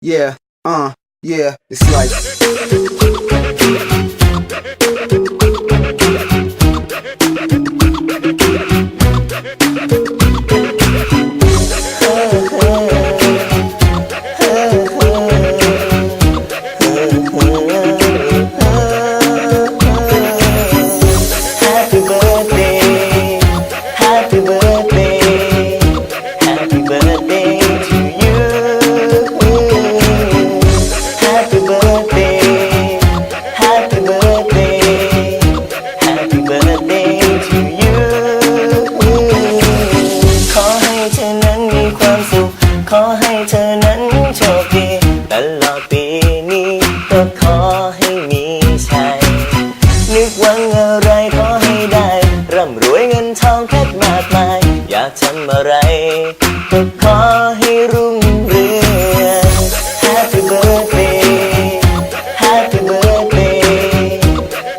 Yeah, yeah, it's like. Happy birthday, happy birthday, happy birthday to you. Happy birthday, happy birthday, happy birthday to you. ขอให้เธอนั้นมีความสุข ขอให้เธอนั้นโชคดีตลอดปีนี้ก็ขอให้มีชัย นึกหวังอะไรขอให้ได้ร่ำรวยเงินทองเพชรมากมายอยากทำอะไรก็ขอให้รุ่งเรือง Happy birthday Happy birthday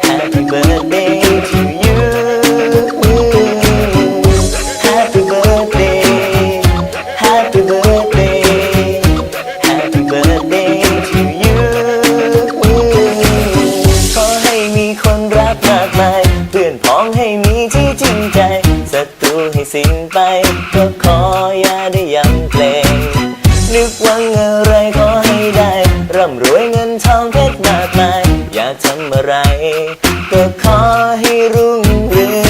Happy birthday to you Happy birthday Happy birthday Happy birthday to you ขอให้มีคนรักมากมายเพื่อนพ้องให้มีที่จริงใจศัตรูให้สิ้นไปก็ขออย่าได้ย้ำเกรงนึกหวังอะไรขอให้ได้ร่ำรวยเงินทองเพชรมากมายอยากทำอะไรก็ขอให้รุ่งเรือง